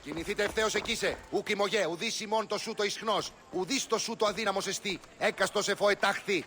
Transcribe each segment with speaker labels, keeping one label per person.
Speaker 1: Κινηθείτε ευθέως εκείσε. Ουκ ημωγέ, ουδείς ημών το σου το ισχνός. Ουδείς το σου το αδύναμος εστί. Έκαστος εφοετάχθη.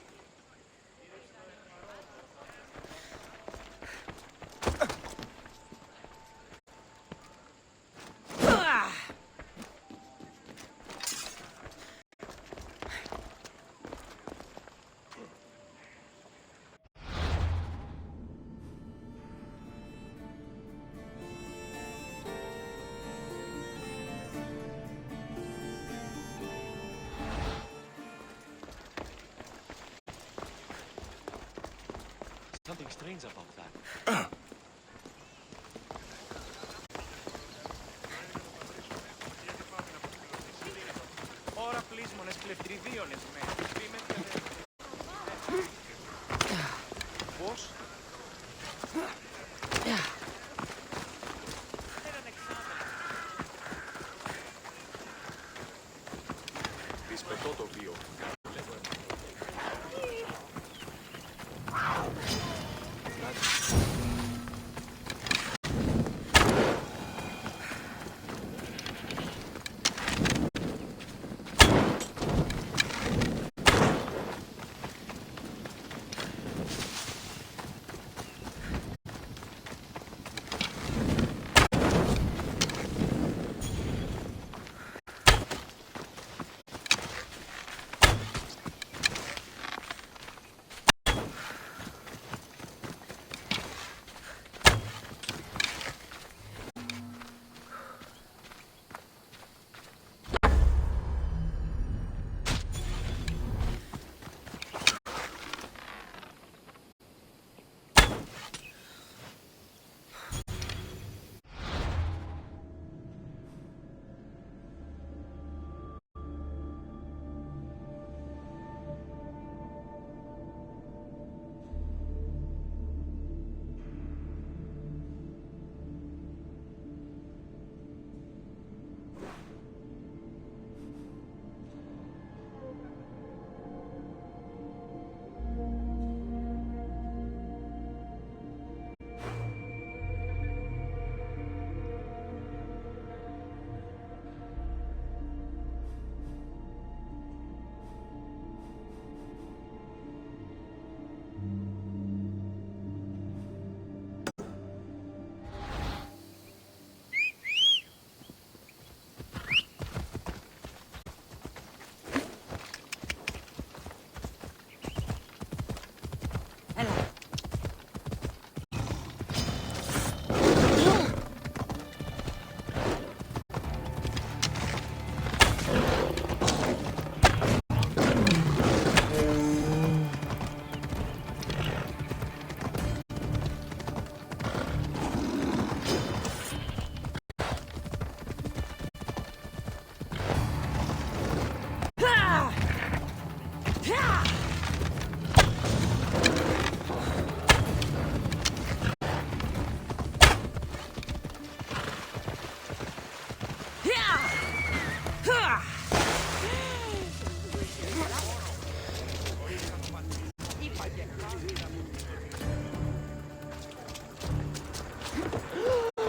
Speaker 2: Something strange about that.
Speaker 3: Ώρα πλείσμονες κλεφτριδίωνες με. Πώς?
Speaker 2: Δυσπετώ το βίο.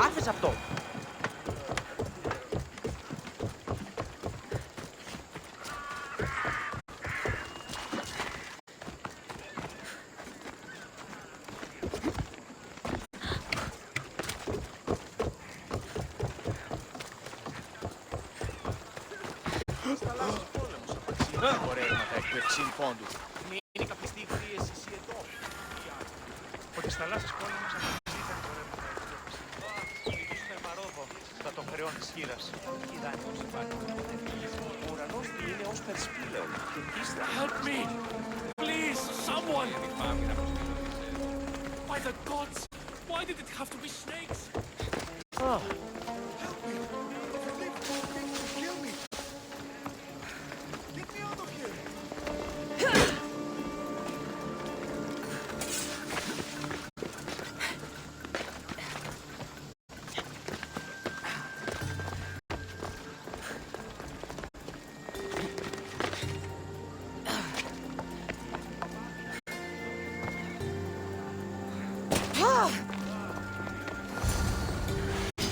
Speaker 3: Άφησε αυτό.
Speaker 2: Σταλάζεις πόλεμος απαξίων κορέγματα εκ του ευσύν πόντου. Μείνει καπιστή πίεση εσύ εδώ.
Speaker 3: Ότι σταλάσσες πόλεμος απαξίων κορέγματα εκ του ευσύν πόντου. Ίσως θερμαρόδο θα το χρεών της χείρας. Τι δάνειος υπάρχει. Ο ουρανός του είναι ως περσπίλεων και πίστα.
Speaker 4: Help me! Please, someone! By the gods! Why did it have to be snakes?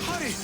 Speaker 4: Hurry!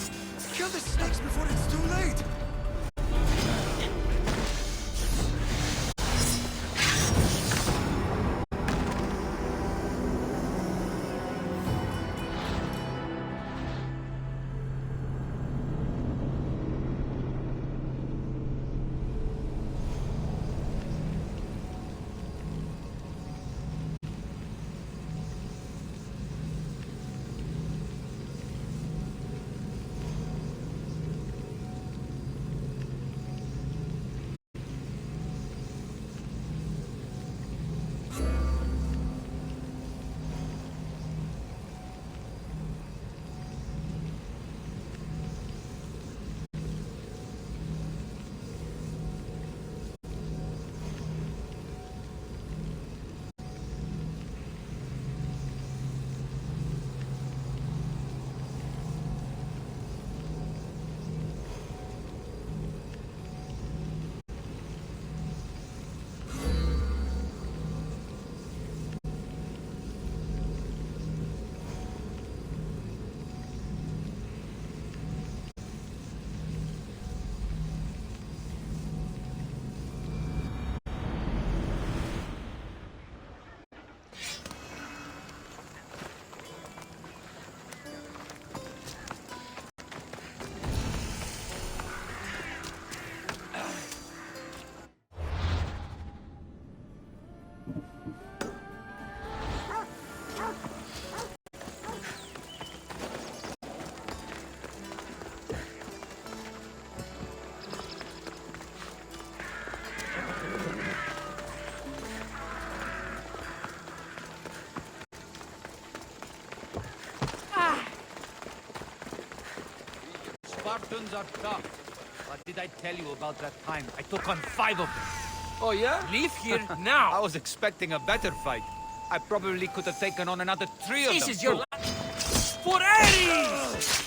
Speaker 5: Spartans are tough. What did I tell you about that time I took on 5 of them?
Speaker 4: Oh, yeah? Leave here now!
Speaker 5: I was expecting a better fight. I probably could have taken on another 3 of them.
Speaker 4: This is your
Speaker 5: too.
Speaker 4: last... For Ares!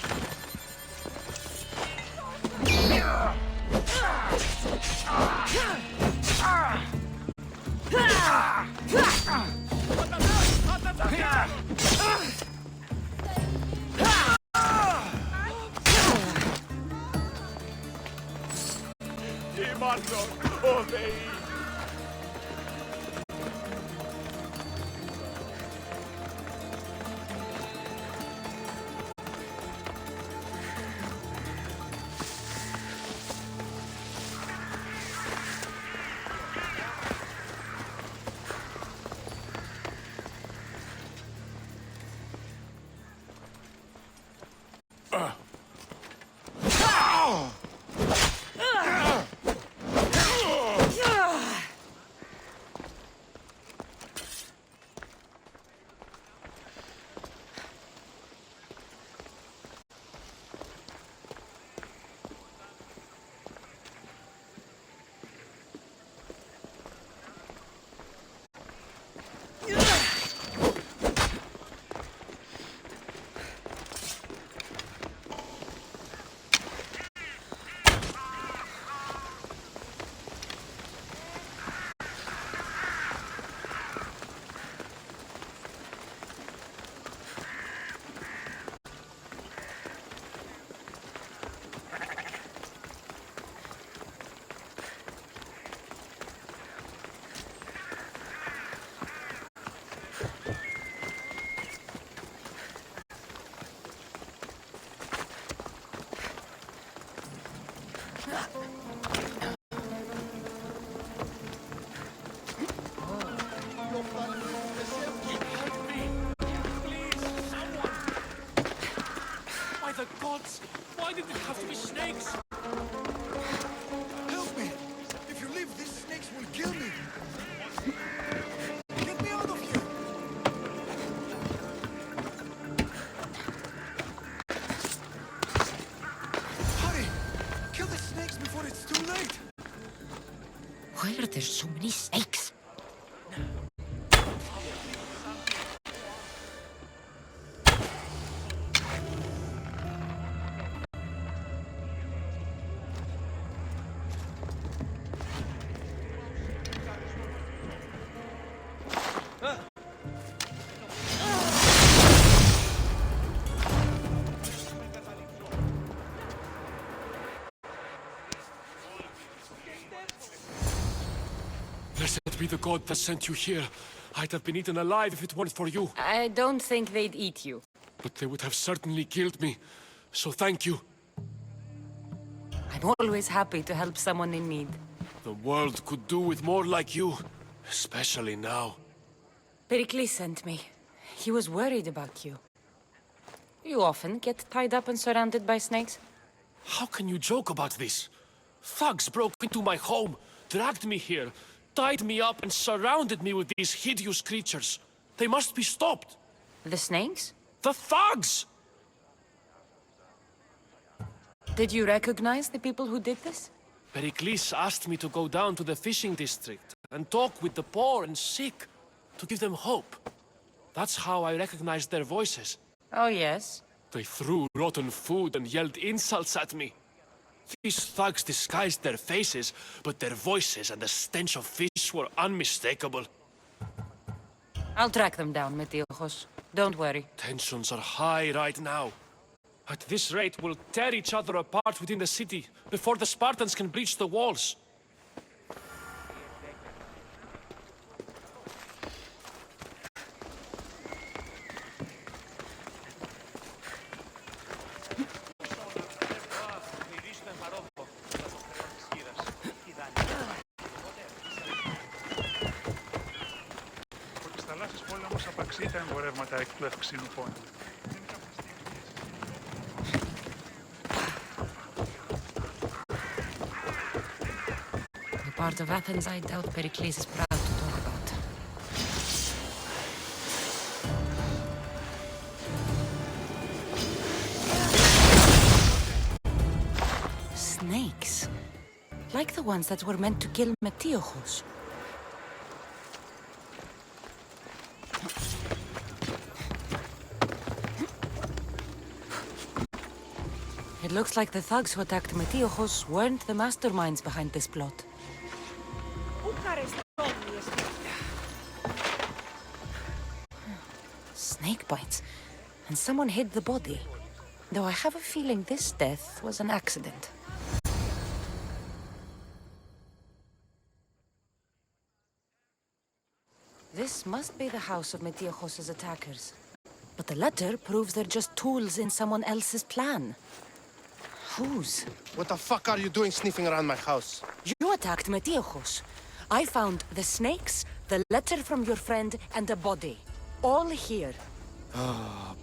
Speaker 4: By the gods! Why did it have to be snakes?
Speaker 6: Help me! If you leave, these snakes will kill me! Get me out of here! Hurry! Kill the snakes before it's too late!
Speaker 7: Why are there so many snakes?
Speaker 4: Blessed be the god that sent you here. I'd have been eaten alive if it weren't for you.
Speaker 7: I don't think they'd eat you.
Speaker 4: But they would have certainly killed me. So thank you.
Speaker 7: I'm always happy to help someone in need.
Speaker 4: The world could do with more like you. Especially now.
Speaker 7: Pericles sent me. He was worried about you. You often get tied up and surrounded by snakes?
Speaker 4: How can you joke about this? Thugs broke into my home, dragged me here, tied me up and surrounded me with these hideous creatures. They must be stopped.
Speaker 7: The snakes?
Speaker 4: The thugs!
Speaker 7: Did you recognize the people who did this?
Speaker 4: Pericles asked me to go down to the fishing district and talk with the poor and sick, to give them hope. That's how I recognized their voices.
Speaker 7: Oh, yes.
Speaker 4: They threw rotten food and yelled insults at me. These thugs disguised their faces, but their voices and the stench of fish were unmistakable.
Speaker 7: I'll track them down, Metiojos. Don't worry.
Speaker 4: Tensions are high right now. At this rate, we'll tear each other apart within the city before the Spartans can breach the walls.
Speaker 3: Ότι στα θαλάσσης πόλεμος απαξί τα εμπορεύματα εκ του ευξήνου πόνου.
Speaker 7: The part of Athens I doubt Pericles is proud to talk about. Like the ones that were meant to kill Metiojos. It looks like the thugs who attacked Metiojos weren't the masterminds behind this plot. Snake bites. And someone hid the body. Though I have a feeling this death was an accident. This must be the house of Metiojos' attackers. But the letter proves they're just tools in someone else's plan. Whose?
Speaker 8: What the fuck are you doing sniffing around my house?
Speaker 7: You attacked Metiojos. I found the snakes, the letter from your friend, and a body. All here.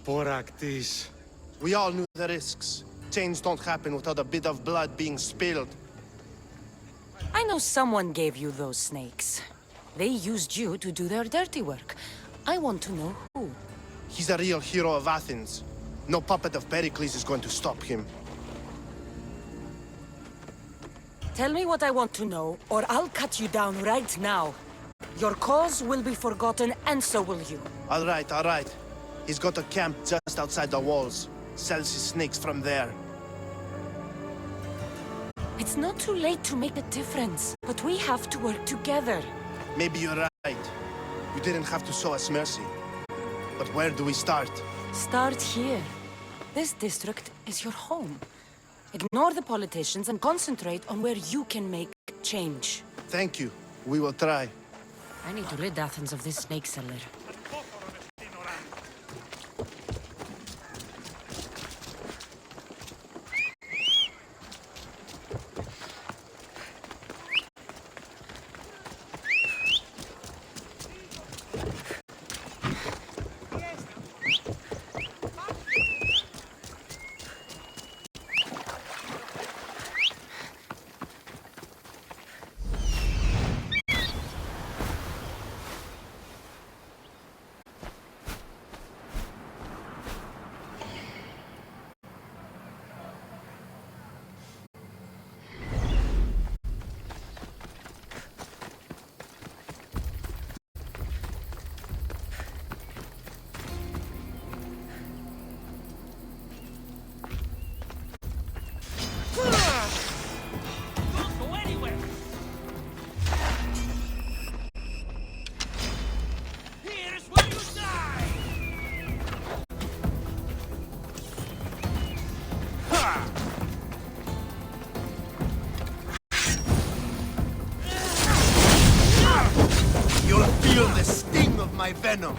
Speaker 8: Poraktis. We all knew the risks. Change don't happen without a bit of blood being spilled.
Speaker 7: I know someone gave you those snakes. They used you to do their dirty work. I want to know who.
Speaker 8: He's a real hero of Athens. No puppet of Pericles is going to stop him.
Speaker 7: Tell me what I want to know, or I'll cut you down right now. Your cause will be forgotten, and so will you.
Speaker 8: All right, all right. He's got a camp just outside the walls. Sells his snakes from there.
Speaker 7: It's not too late to make a difference, but we have to work together.
Speaker 8: Maybe you're right. You didn't have to show us mercy. But where do we start?
Speaker 7: Start here. This district is your home. Ignore the politicians and concentrate on where you can make change.
Speaker 8: Thank you. We will try.
Speaker 7: I need to rid Athens of this snake seller.
Speaker 8: You'll feel the sting of my venom.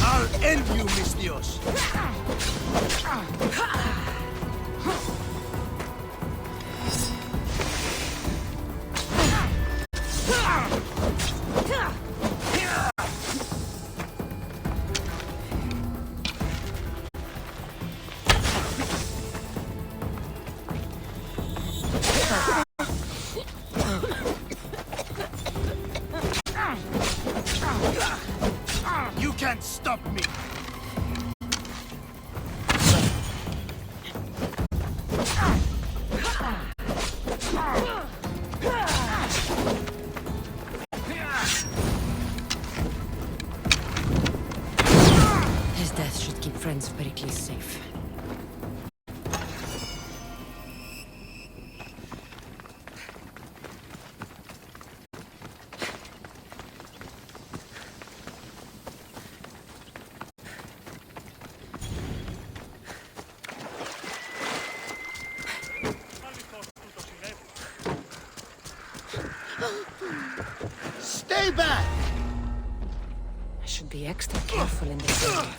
Speaker 8: I'll end you, Mistios. You can't stop me.
Speaker 7: His death should keep friends of Pericles safe.
Speaker 8: Stay back!
Speaker 7: I should be extra careful in this area.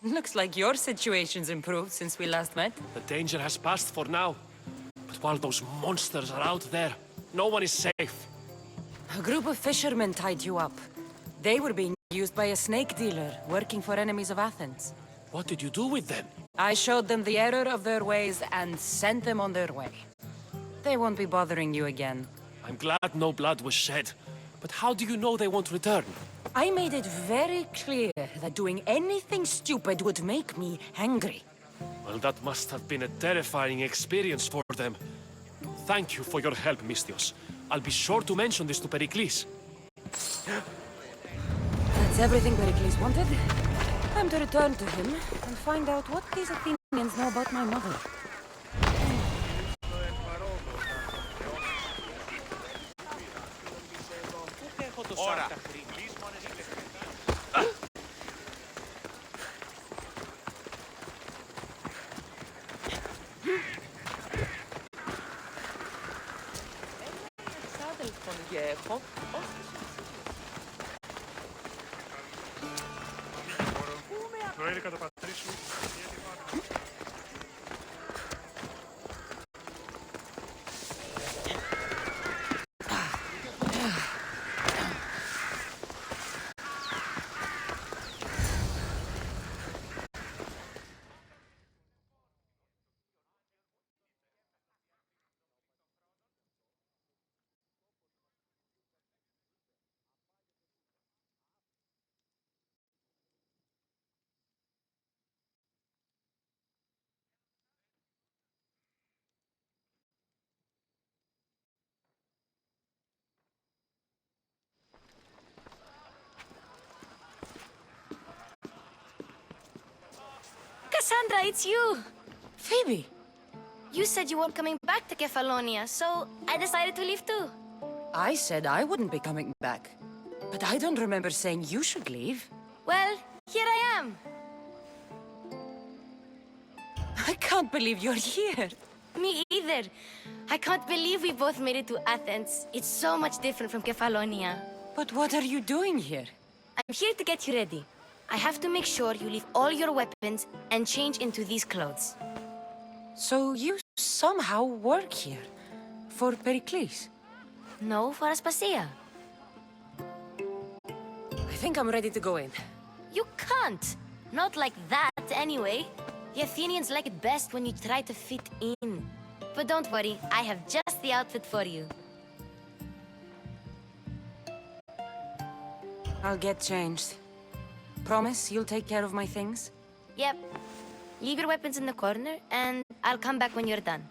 Speaker 7: Looks like your situation's improved since we last met.
Speaker 4: The danger has passed for now. But while those monsters are out there, no one is safe.
Speaker 7: A group of fishermen tied you up. They were being used by a snake dealer working for enemies of Athens.
Speaker 4: What did you do with them?
Speaker 7: I showed them the error of their ways and sent them on their way. They won't be bothering you again.
Speaker 4: I'm glad no blood was shed. But how do you know they won't return?
Speaker 7: I made it very clear that doing anything stupid would make me angry.
Speaker 4: Well, that must have been a terrifying experience for them. Thank you for your help, Mystios. I'll be sure to mention this to Pericles.
Speaker 7: That's everything Pericles wanted. Time to return to him and find out what these Athenians know about my mother.
Speaker 3: Ώρα.
Speaker 9: Νοέλη, καταπατρίσου.
Speaker 10: Cassandra, it's you!
Speaker 7: Phoebe!
Speaker 10: You said you weren't coming back to Kefalonia, so I decided to leave too.
Speaker 7: I said I wouldn't be coming back. But I don't remember saying you should leave.
Speaker 10: Well, here I am.
Speaker 7: I can't believe you're here.
Speaker 10: Me either. I can't believe we both made it to Athens. It's so much different from Kefalonia.
Speaker 7: But what are you doing here?
Speaker 10: I'm here to get you ready. I have to make sure you leave all your weapons and change into these clothes.
Speaker 7: So you somehow work here? For Pericles?
Speaker 10: No, for Aspasia.
Speaker 7: I think I'm ready to go in.
Speaker 10: You can't. Not like that, anyway. The Athenians like it best when you try to fit in. But don't worry, I have just the outfit for you.
Speaker 7: I'll get changed. Promise you'll take care of my things?
Speaker 10: Yep. Leave your weapons in the corner, and I'll come back when you're done.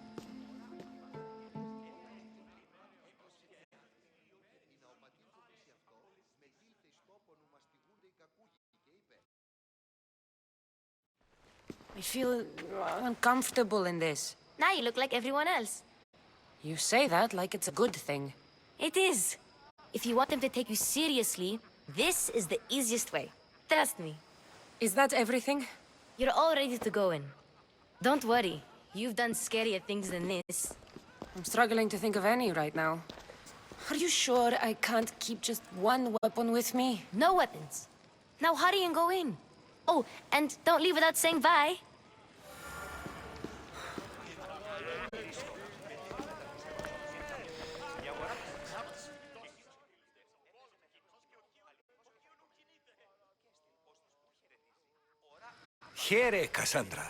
Speaker 7: I feel uncomfortable in this.
Speaker 10: Now you look like everyone else.
Speaker 7: You say that like it's a good thing.
Speaker 10: It is. If you want them to take you seriously, this is the easiest way. Trust me.
Speaker 7: Is that everything?
Speaker 10: You're all ready to go in. Don't worry. You've done scarier things than this.
Speaker 7: I'm struggling to think of any right now. Are you sure I can't keep just one weapon with me?
Speaker 10: No weapons. Now hurry and go in. Oh, and don't leave without saying bye.
Speaker 11: Here, Cassandra.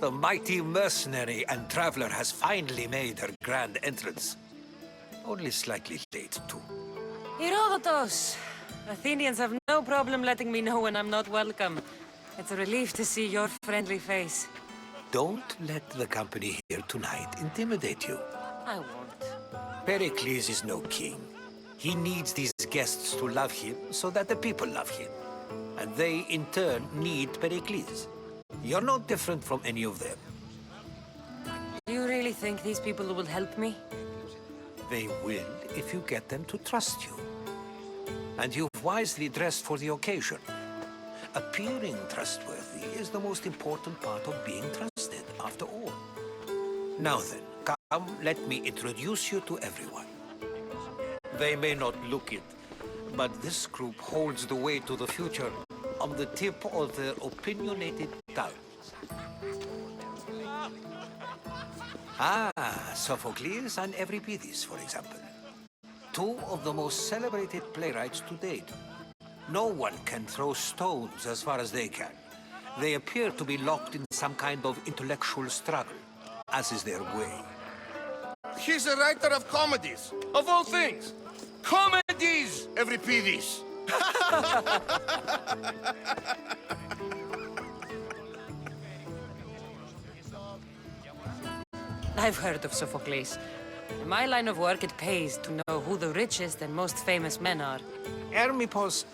Speaker 11: The mighty mercenary and traveler has finally made her grand entrance. Only slightly late, too.
Speaker 7: Herodotus! Athenians have no problem letting me know when I'm not welcome. It's a relief to see your friendly face.
Speaker 11: Don't let the company here tonight intimidate you.
Speaker 7: I won't.
Speaker 11: Pericles is no king. He needs these guests to love him so that the people love him. And they, in turn, need Pericles. You're no different from any of them.
Speaker 7: Do you really think these people will help me?
Speaker 11: They will if you get them to trust you. And you've wisely dressed for the occasion. Appearing trustworthy is the most important part of being trusted, after all. Now then, come, let me introduce you to everyone. They may not look it, but this group holds the way to the future on the tip of their opinionated tongue. Sophocles and Euripides, for example. Two of the most celebrated playwrights to date. No one can throw stones as far as they can. They appear to be locked in some kind of intellectual struggle, as is their way.
Speaker 8: He's a writer of comedies, of all things. Comedies, Euripides.
Speaker 7: I've heard of Sophocles. In my line of work, it pays to know who the richest and most famous men are.
Speaker 11: Hermippos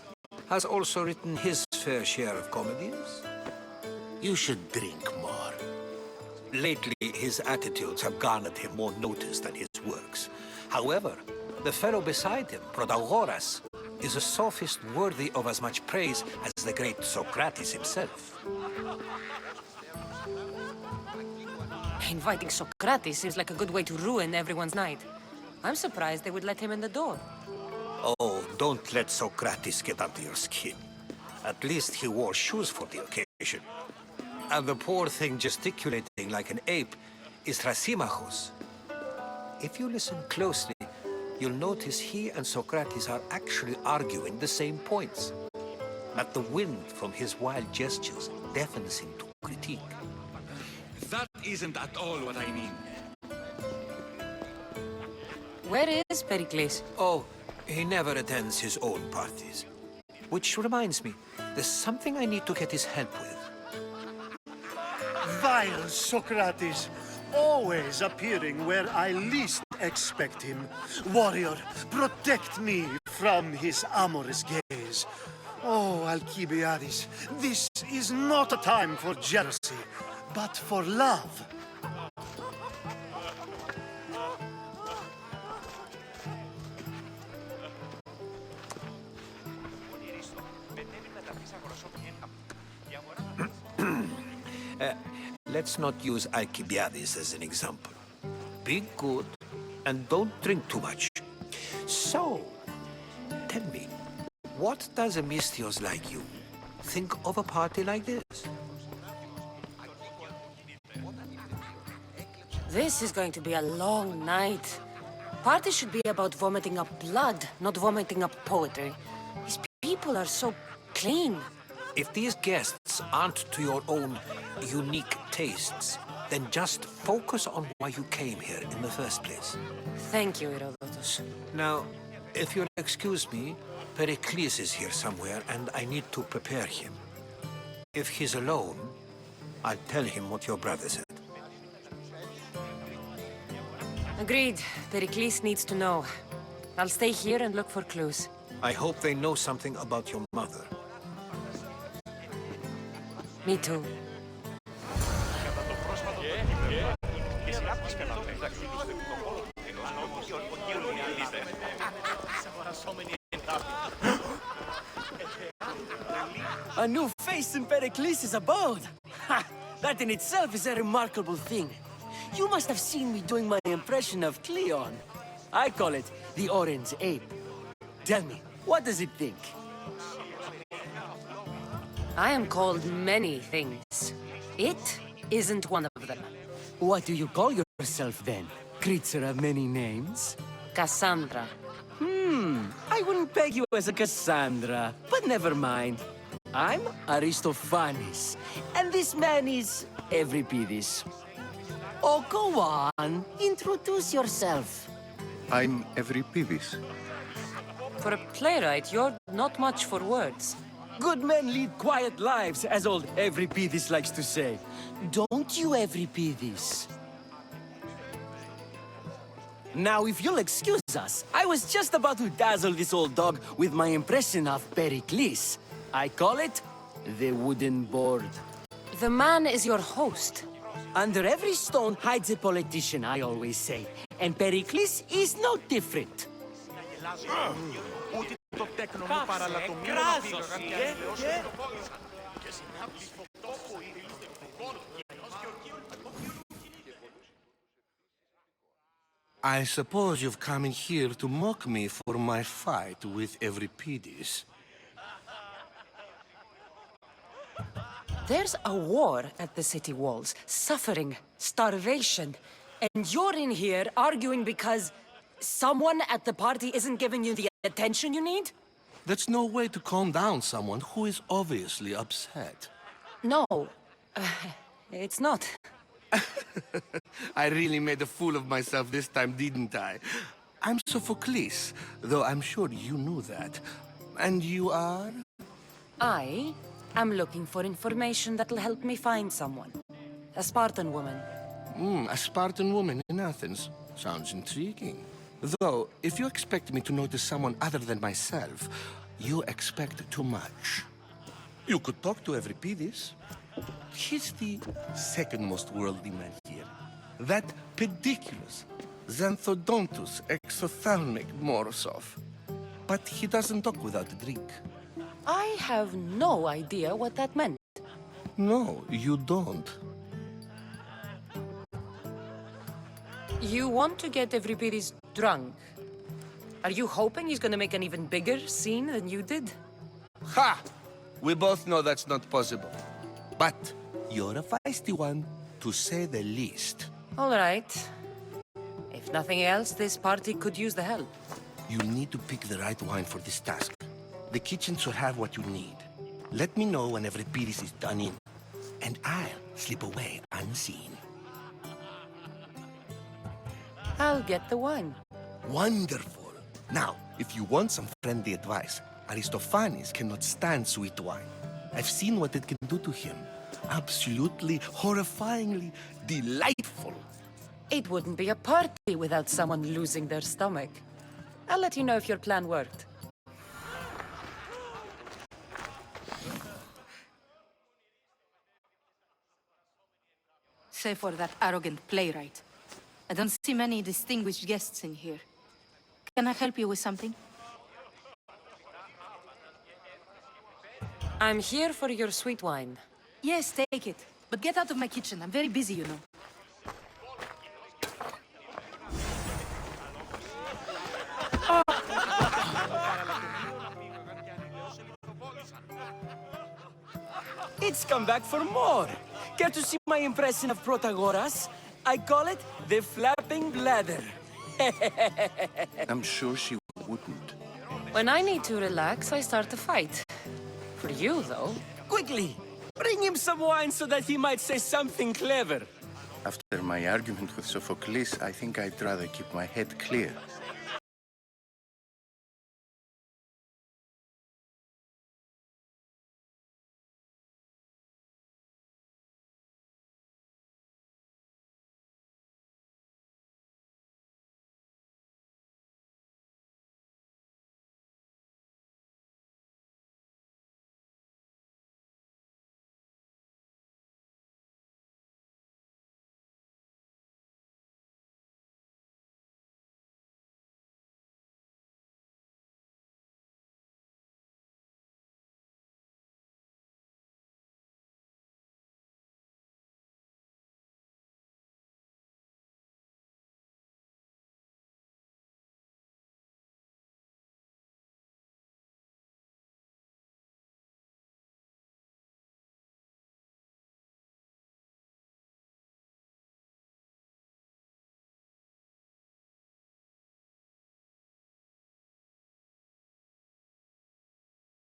Speaker 11: has also written his fair share of comedies.
Speaker 1: You should drink more.
Speaker 11: Lately, his attitudes have garnered him more notice than his works. However, the fellow beside him, Protagoras, is a sophist worthy of as much praise as the great Socrates himself.
Speaker 7: Inviting Socrates seems like a good way to ruin everyone's night. I'm surprised they would let him in the door.
Speaker 11: Oh, don't let Socrates get under your skin. At least he wore shoes for the occasion. And the poor thing gesticulating like an ape is Thrasymachos. If you listen closely, you'll notice he and Socrates are actually arguing the same points. But the wind from his wild gestures deafens him to critique.
Speaker 6: That isn't at all what I mean.
Speaker 7: Where is Pericles?
Speaker 11: Oh, he never attends his own parties. Which reminds me, there's something I need to get his help with.
Speaker 12: Vile Socrates, always appearing where I least expect him. Warrior, protect me from his amorous gaze. Oh, Alcibiades, this is not a time for jealousy, but for love.
Speaker 11: Let's not use Alcibiades as an example. Be good and don't drink too much. So, tell me, what does a Misthios like you think of a party like this?
Speaker 7: This is going to be a long night. Parties should be about vomiting up blood, not vomiting up poetry. These people are so clean.
Speaker 11: If these guests aren't to your own unique tastes, then just focus on why you came here in the first place.
Speaker 7: Thank you, Herodotus.
Speaker 11: Now, if you'll excuse me, Pericles is here somewhere and I need to prepare him. If he's alone, I'll tell him what your brother said.
Speaker 7: Agreed. Pericles needs to know. I'll stay here and look for clues.
Speaker 11: I hope they know something about your mother.
Speaker 7: Me too.
Speaker 13: A new face in Pericles' abode! Ha! That in itself is a remarkable thing. You must have seen me doing my impression of Cleon. I call it the Orange Ape. Tell me, what does it think?
Speaker 7: I am called many things. It isn't one of them.
Speaker 13: What do you call yourself then? Creature of many names?
Speaker 7: Cassandra.
Speaker 13: I wouldn't peg you as a Cassandra, but never mind. I'm Aristophanes, and this man is Euripides. Oh, go on. Introduce yourself.
Speaker 14: I'm Euripides.
Speaker 7: For a playwright, you're not much for words.
Speaker 13: Good men lead quiet lives, as old Euripides likes to say. Don't you, Euripides? Now, if you'll excuse us, I was just about to dazzle this old dog with my impression of Pericles. I call it the wooden board.
Speaker 7: The man is your host.
Speaker 13: Under every stone hides a politician, I always say. And Pericles is no different.
Speaker 8: I suppose you've come in here to mock me for my fight with Euripides.
Speaker 7: There's a war at the city walls, suffering, starvation, and you're in here arguing because someone at the party isn't giving you the attention you need?
Speaker 15: That's no way to calm down someone who is obviously upset.
Speaker 7: No, it's not.
Speaker 15: I really made a fool of myself this time, didn't I? I'm Sophocles, though I'm sure you knew that. And you are?
Speaker 7: I am looking for information that'll help me find someone. A Spartan woman.
Speaker 15: A Spartan woman in Athens. Sounds intriguing. Though, if you expect me to notice someone other than myself, you expect too much. You could talk to Euripides. He's the second most worldly man here. That pediculous, xanthodontus exophthalmic Morosov. But he doesn't talk without a drink.
Speaker 7: I have no idea what that meant.
Speaker 15: No, you don't.
Speaker 7: You want to get Euripides drunk? Are you hoping he's gonna make an even bigger scene than you did?
Speaker 15: Ha! We both know that's not possible. But you're a feisty one, to say the least.
Speaker 7: All right. If nothing else, this party could use the help.
Speaker 15: You need to pick the right wine for this task. The kitchen should have what you need. Let me know when Euripides is done in, and I'll slip away unseen.
Speaker 7: I'll get the wine.
Speaker 15: Wonderful. Now, if you want some friendly advice, Aristophanes cannot stand sweet wine. I've seen what it can do to him. Absolutely, horrifyingly delightful.
Speaker 7: It wouldn't be a party without someone losing their stomach. I'll let you know if your plan worked.
Speaker 16: Save for that arrogant playwright. I don't see many distinguished guests in here. Can I help you with something?
Speaker 7: I'm here for your sweet wine.
Speaker 16: Yes, take it. But get out of my kitchen. I'm very busy, you know.
Speaker 13: It's come back for more. Care to see my impression of Protagoras? I call it the flapping bladder.
Speaker 14: I'm sure she wouldn't.
Speaker 7: When I need to relax, I start to fight. For you, though.
Speaker 13: Quickly, bring him some wine so that he might say something clever.
Speaker 14: After my argument with Sophocles, I think I'd rather keep my head clear.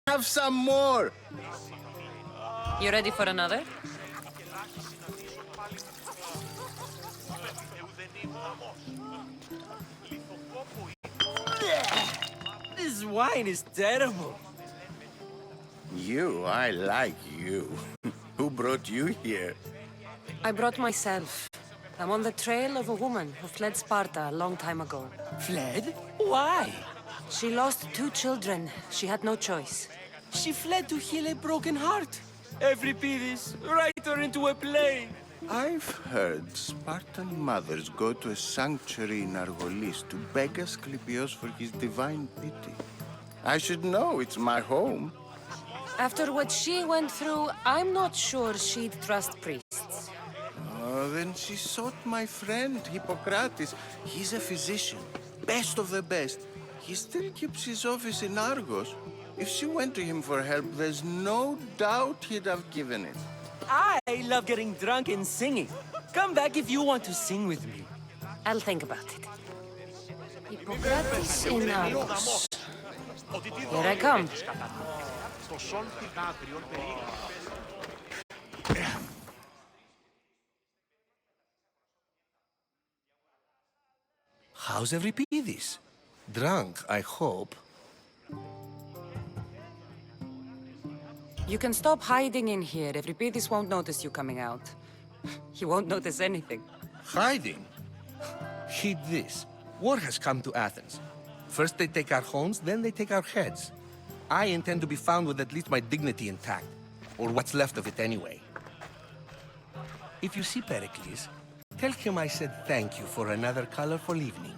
Speaker 8: Have some more!
Speaker 7: You ready for another?
Speaker 13: This wine is terrible.
Speaker 14: You, I like you. Who brought you here?
Speaker 7: I brought myself. I'm on the trail of a woman who fled Sparta a long time ago.
Speaker 13: Fled? Why?
Speaker 7: She lost 2 children. She had no choice.
Speaker 13: She fled to heal a broken heart. Euripides, write her into a play.
Speaker 14: I've heard Spartan mothers go to a sanctuary in Argolis to beg Asclepios for his divine pity. I should know, it's my home.
Speaker 7: After what she went through, I'm not sure she'd trust priests.
Speaker 14: Oh, then she sought my friend, Hippocrates. He's a physician, best of the best. He still keeps his office in Argos. If she went to him for help, there's no doubt he'd have given it.
Speaker 13: I love getting drunk and singing. Come back if you want to sing with me.
Speaker 7: I'll think about it. Hippocrates in Argos. Here I come.
Speaker 2: Στο σον πηγάδριον
Speaker 15: How's Euripides? Drunk, I hope.
Speaker 7: You can stop hiding in here. Euripides won't notice you coming out. He won't notice anything.
Speaker 15: Hiding? Heed this. War has come to Athens. First they take our homes, then they take our heads. I intend to be found with at least my dignity intact. Or what's left of it anyway. If you see Pericles, tell him I said thank you for another colorful evening.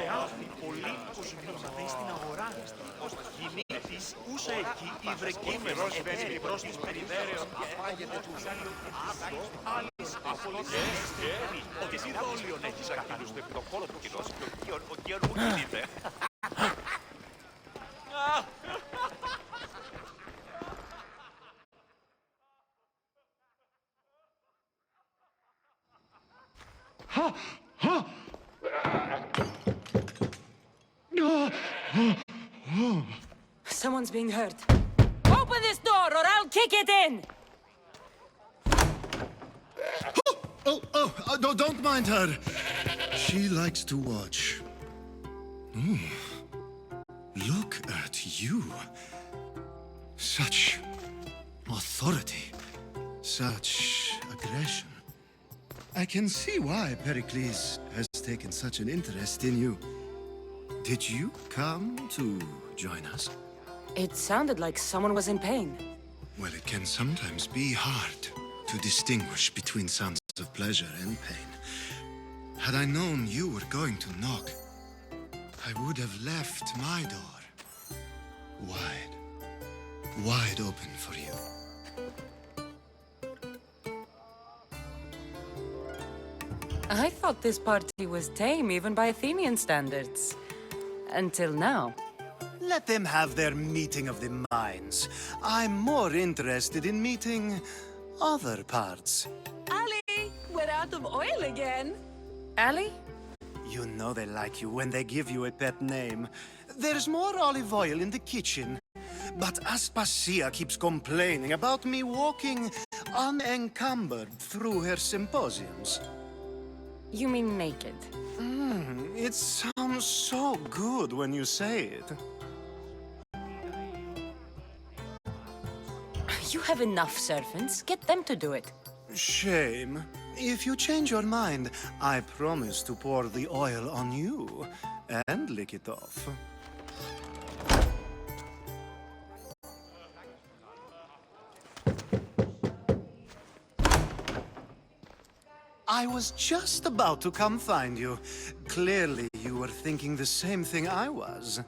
Speaker 3: Εάν πολλοί κοσμιώσατε στην αγορά, γυναίκες ούσα εκεί οι βρεκήμενος εταίροι προς τις περιβέρεων αφάγεται τους άλλες απολυτές ότι εσύ δόλιον έχεις ακίνους στο επιτοκόλο του κοινός και ο Γεωργ μου κινείται.
Speaker 7: Someone's being hurt. Open this door or I'll kick it in!
Speaker 12: Don't mind her. She likes to watch. Look at you. Such authority. Such aggression. I can see why Pericles has taken such an interest in you. Did you come to join us?
Speaker 7: It sounded like someone was in pain.
Speaker 12: Well, it can sometimes be hard to distinguish between sounds of pleasure and pain. Had I known you were going to knock, I would have left my door wide open for you.
Speaker 7: I thought this party was tame even by Athenian standards. Until now.
Speaker 12: Let them have their meeting of the minds. I'm more interested in meeting other parts.
Speaker 7: Ali, we're out of oil again. Ali?
Speaker 12: You know they like you when they give you a pet name. There's more olive oil in the kitchen. But Aspasia keeps complaining about me walking unencumbered through her symposiums.
Speaker 7: You mean naked?
Speaker 12: It sounds so good when you say it.
Speaker 7: You have enough servants. Get them to do it.
Speaker 12: Shame. If you change your mind, I promise to pour the oil on you and lick it off. I was just about to come find you. Clearly, you were thinking the same thing I was.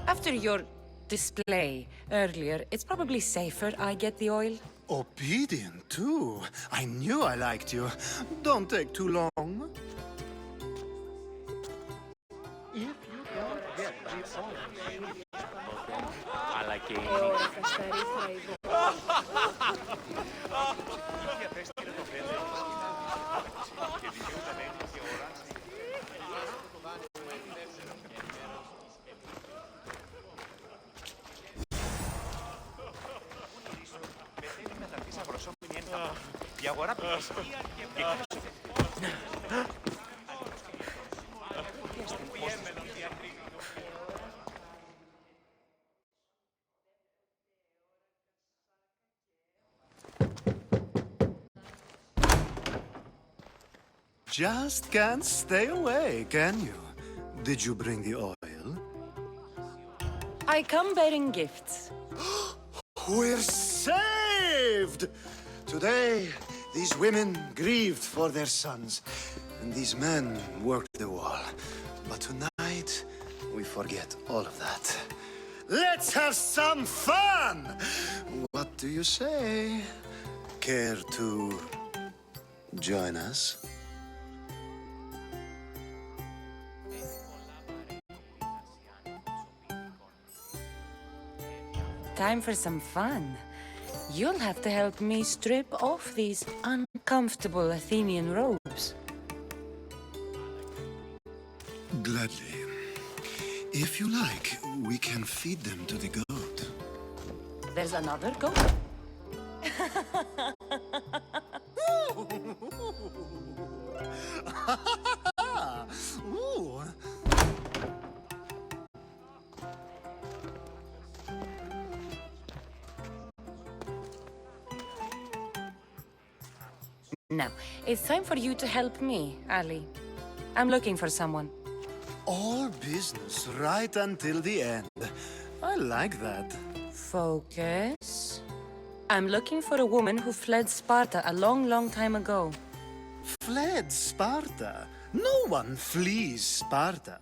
Speaker 7: After your display earlier, it's probably safer I get the oil.
Speaker 12: Obedient, too. I knew I liked you. Don't take too long.
Speaker 3: Αλλά και η αγορά
Speaker 12: Just can't stay away, can you? Did you bring the oil?
Speaker 7: I come bearing gifts.
Speaker 12: We're saved! Today, these women grieved for their sons, and these men worked the wall. But tonight, we forget all of that. Let's have some fun! What do you say? Care to join us?
Speaker 7: time for some fun. You'll have to help me strip off these uncomfortable Athenian robes.
Speaker 6: Gladly. If you like, we can feed them to the goat.
Speaker 7: There's another goat?
Speaker 12: Ooh.
Speaker 7: Now, it's time for you to help me, Ali. I'm looking for someone.
Speaker 12: All business right until the end. I like that.
Speaker 7: Focus. I'm looking for a woman who fled Sparta a long, long time ago.
Speaker 12: Fled Sparta? No one flees Sparta.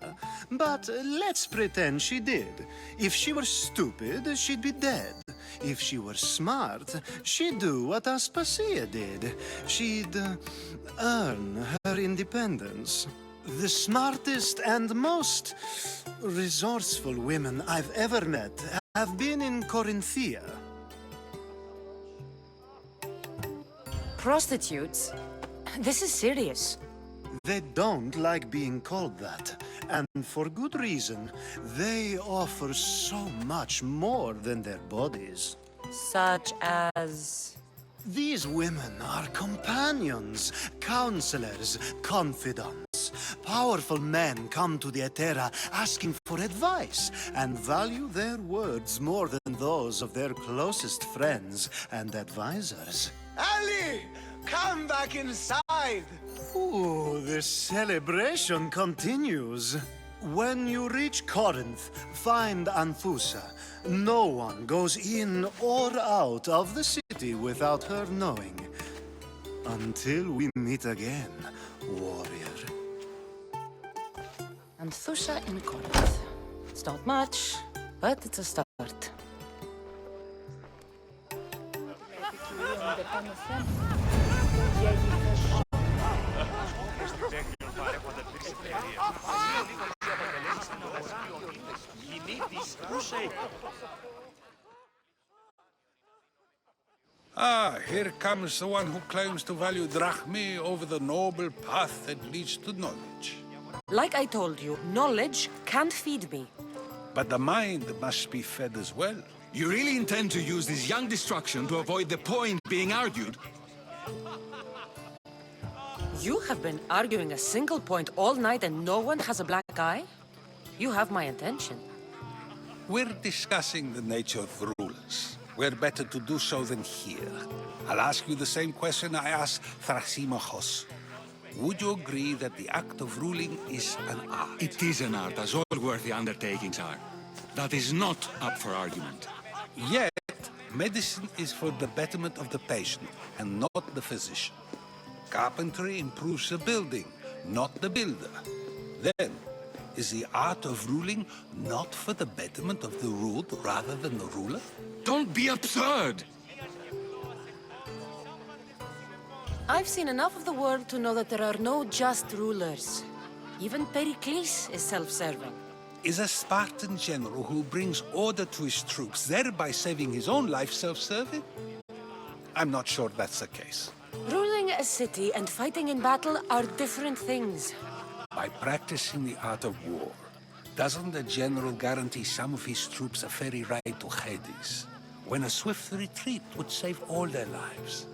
Speaker 12: But let's pretend she did. If she were stupid, she'd be dead. If she were smart, she'd do what Aspasia did. She'd earn her independence. The smartest and most resourceful women I've ever met have been in Corinthia.
Speaker 7: Prostitutes? This is serious.
Speaker 12: They don't like being called that, and for good reason. They offer so much more than their bodies.
Speaker 7: Such as...
Speaker 12: These women are companions, counselors, confidants. Powerful men come to the Etera asking for advice and value their words more than those of their closest friends and advisors.
Speaker 6: Ali! Come back inside!
Speaker 12: Ooh, the celebration continues. When you reach Corinth, find Anthusa. No one goes in or out of the city without her knowing. Until we meet again, warrior.
Speaker 7: Anthusa in Corinth. It's not much, but it's a start.
Speaker 17: Ah, here comes the one who claims to value drachmae over the noble path that leads to knowledge.
Speaker 7: Like I told you, knowledge can't feed me.
Speaker 17: But the mind must be fed as well.
Speaker 6: You really intend to use this young destruction to avoid the point being argued?
Speaker 7: You have been arguing a single point all night and no one has a black eye? You have my attention.
Speaker 17: We're discussing the nature of rulers. Where better to do so than here? I'll ask you the same question I asked Thrasymachos. Would you agree that the act of ruling is an art?
Speaker 6: It is an art, as all worthy undertakings are. That is not up for argument.
Speaker 17: Yet, medicine is for the betterment of the patient and not the physician. Carpentry improves the building, not the builder. Then, is the art of ruling not for the betterment of the ruled rather than the ruler?
Speaker 6: Don't be absurd!
Speaker 7: I've seen enough of the world to know that there are no just rulers. Even Pericles is self-serving.
Speaker 17: Is a Spartan general who brings order to his troops, thereby saving his own life, self-serving? I'm not sure that's the case.
Speaker 7: Ruling a city and fighting in battle are different things.
Speaker 17: By practicing the art of war, doesn't the general guarantee some of his troops a ferry ride to Hades, when a swift retreat would save all their lives?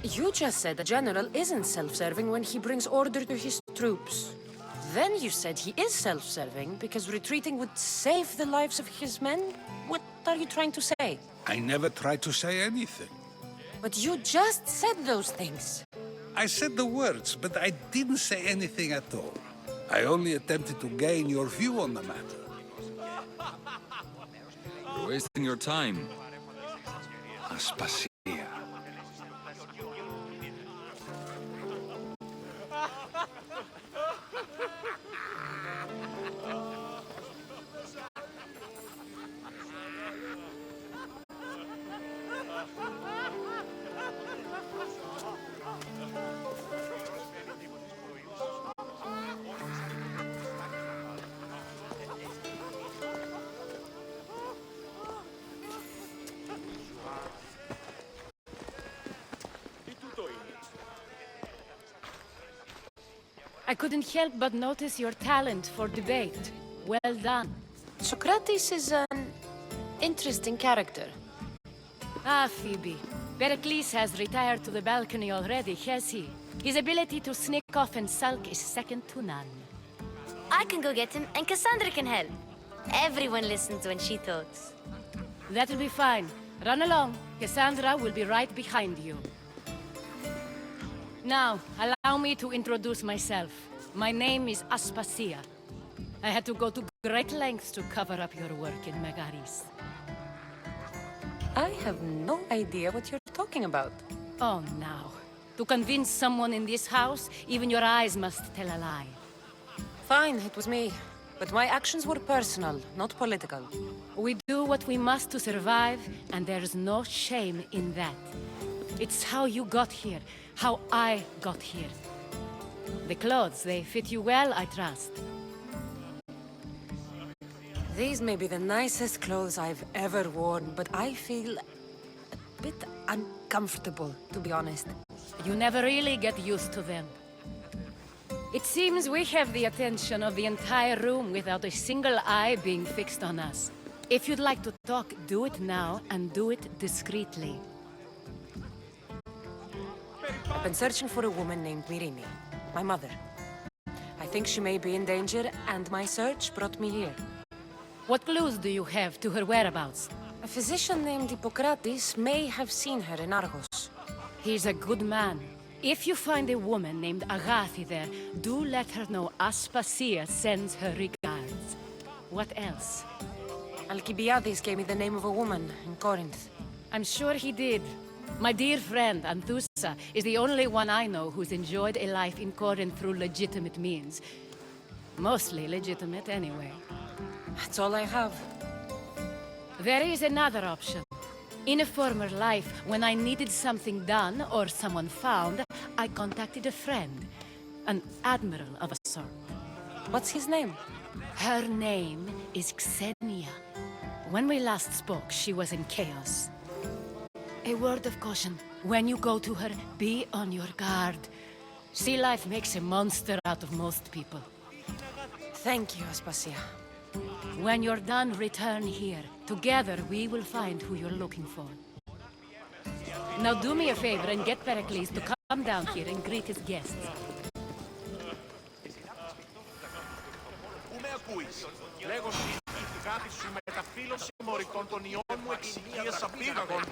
Speaker 7: You just said the general isn't self-serving when he brings order to his troops. Then you said he is self-serving because retreating would save the lives of his men? What are you trying to say?
Speaker 17: I never tried to say anything.
Speaker 7: But you just said those things.
Speaker 17: I said the words, but I didn't say anything at all. I only attempted to gain your view on the matter.
Speaker 6: You're wasting your time. Aspasia.
Speaker 7: I couldn't help but notice your talent for debate. Well done. Socrates is an interesting character. Ah, Phoebe. Pericles has retired to the balcony already, has he? His ability to sneak off and sulk is second to none.
Speaker 10: I can go get him, and Cassandra can help. Everyone listens when she talks.
Speaker 7: That'll be fine. Run along. Cassandra will be right behind you. Now, allow me to introduce myself. My name is Aspasia. I had to go to great lengths to cover up your work in Megaris. I have no idea what you're talking about. Oh, now. To convince someone in this house, even your eyes must tell a lie. Fine, it was me. But my actions were personal, not political. We do what we must to survive, and there's no shame in that. It's how you got here, how I got here. The clothes, they fit you well, I trust. These may be the nicest clothes I've ever worn, but I feel a bit uncomfortable, to be honest. You never really get used to them. It seems we have the attention of the entire room without a single eye being fixed on us. If you'd like to talk, do it now, and do it discreetly. I've been searching for a woman named Myrimi, my mother. I think she may be in danger, and my search brought me here. What clues do you have to her whereabouts? A physician named Hippocrates may have seen her in Argos. He's a good man. If you find a woman named Agathi there, do let her know Aspasia sends her regards. What else? Alcibiades gave me the name of a woman in Corinth. I'm sure he did. My dear friend, Anthusa, is the only one I know who's enjoyed a life in Corinth through legitimate means. Mostly legitimate, anyway. That's all I have. There is another option. In a former life, when I needed something done or someone found, I contacted a friend. An admiral of a sort. What's his name? Her name is Xenia. When we last spoke, she was in chaos. A word of caution. When you go to her, be on your guard. Sea life makes a monster out of most people. Thank you, Aspasia. When you're done, return here. Together, we will find who you're looking for. Now do me a favor and get Pericles to come down here and greet his guests.
Speaker 3: Πού με ακούεις? Λέγω στην αγάπη σου μεταφύλωση μωρικών των ιών μου εξηγίας απήγαγων.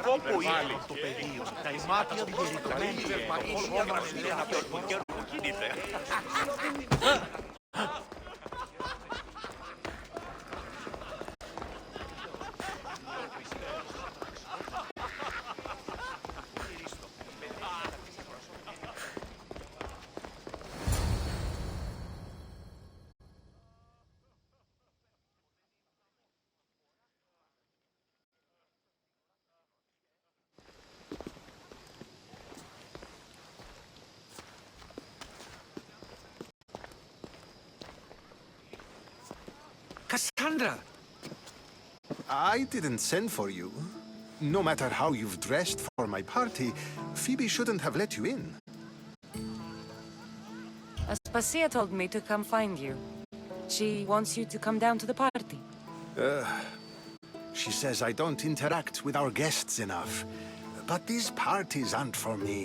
Speaker 3: Κόπο είναι το πεδίο. Τα ημάτια διερητωμένη γερμανία γραμμενία να παίρνουν καιρό που κινείται.
Speaker 6: Cassandra! I didn't send for you. No matter how you've dressed for my party, Phoebe shouldn't have let you in.
Speaker 7: Aspasia told me to come find you. She wants you to come down to the party.
Speaker 6: She says I don't interact with our guests enough. But these parties aren't for me.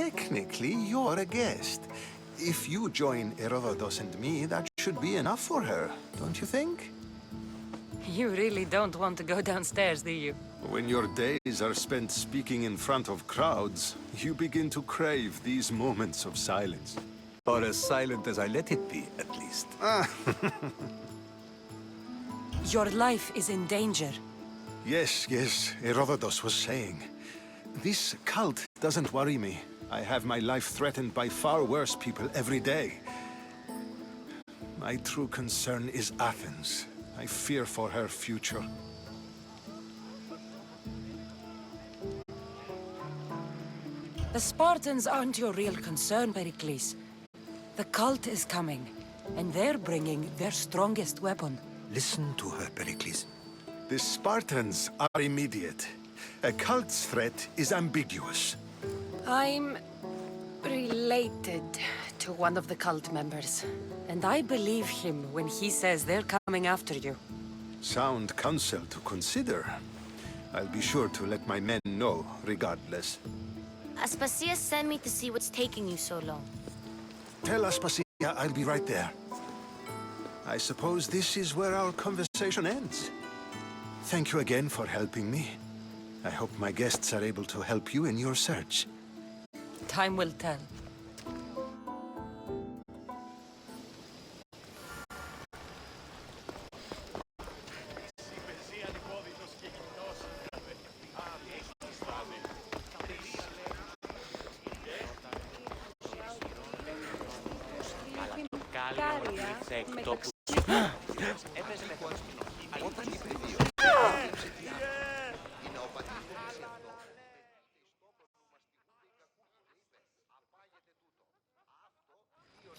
Speaker 6: Technically, you're a guest. If you join Herodotus and me, that should be enough for her, don't you think?
Speaker 7: You really don't want to go downstairs, do you?
Speaker 6: When your days are spent speaking in front of crowds, you begin to crave these moments of silence.
Speaker 11: Or as silent as I let it be, at least.
Speaker 7: Your life is in danger.
Speaker 6: Yes, Herodotus was saying. This cult doesn't worry me. I have my life threatened by far worse people every day. My true concern is Athens. I fear for her future.
Speaker 7: The Spartans aren't your real concern, Pericles. The cult is coming, and they're bringing their strongest weapon.
Speaker 6: Listen to her, Pericles. The Spartans are immediate. A cult's threat is ambiguous.
Speaker 7: I'm related to one of the cult members, and I believe him when he says they're coming after you.
Speaker 6: Sound counsel to consider. I'll be sure to let my men know, regardless.
Speaker 10: Aspasia sent me to see what's taking you so long.
Speaker 6: Tell Aspasia I'll be right there. I suppose this is where our conversation ends. Thank you again for helping me. I hope my guests are able to help you in your search.
Speaker 7: Time will tell.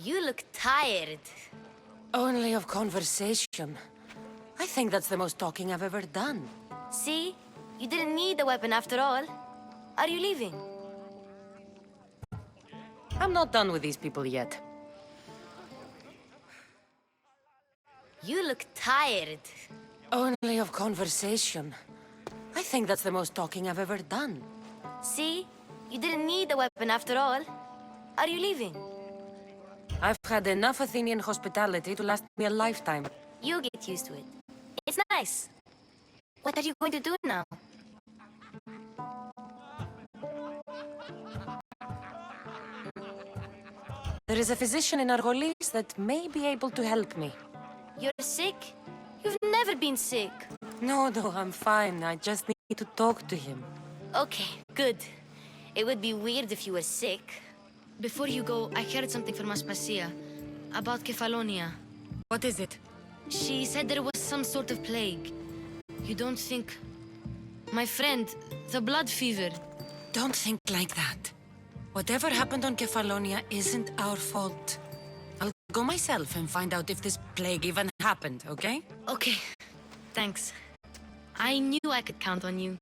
Speaker 10: You look tired.
Speaker 7: Only of conversation. I think that's the most talking I've ever done.
Speaker 10: See? You didn't need the weapon after all. Are you leaving?
Speaker 7: I'm not done with these people yet.
Speaker 10: You look tired.
Speaker 7: Only of conversation. I think that's the most talking I've ever done.
Speaker 10: See? You didn't need the weapon after all. Are you leaving?
Speaker 7: I've had enough Athenian hospitality to last me a lifetime.
Speaker 10: You get used to it. It's nice. What are you going to do now?
Speaker 7: There is a physician in Argolis that may be able to help me.
Speaker 10: You're sick? You've never been sick.
Speaker 7: No, I'm fine. I just need to talk to him.
Speaker 10: Okay, good. It would be weird if you were sick. Before you go, I heard something from Aspasia about Kefalonia.
Speaker 7: What is it?
Speaker 10: She said there was some sort of plague. You don't think... My friend, the blood fever.
Speaker 7: Don't think like that. Whatever happened on Kefalonia isn't our fault. I'll go myself and find out if this plague even happened, okay?
Speaker 10: Okay, thanks. I knew I could count on you.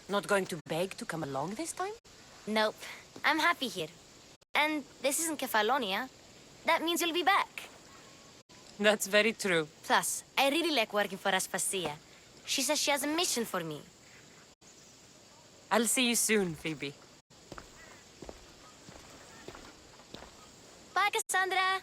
Speaker 7: Not going to beg to come along this time?
Speaker 10: Nope. I'm happy here. And this isn't Kefalonia. That means you'll be back.
Speaker 7: That's very true.
Speaker 10: Plus, I really like working for Aspasia. She says she has a mission for me.
Speaker 7: I'll see you soon, Phoebe.
Speaker 10: Bye, Cassandra!